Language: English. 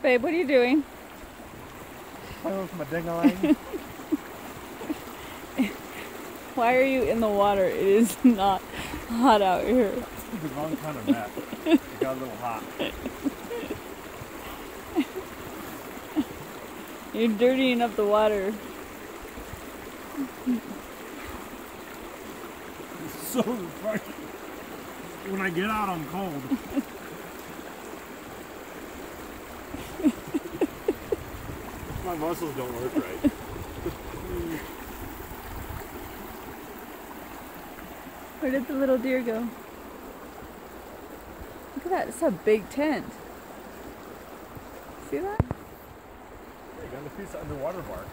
Babe, what are you doing? Playing with my ding-a-ling. Why are you in the water? It is not hot out here. The wrong kind of net. It got a little hot. You're dirtying up the water. It's so refreshing. When I get out, I'm cold. My muscles don't work right. Where did the little deer go? Look at that, it's a big tent. See that? Hey, got a piece of underwater bark.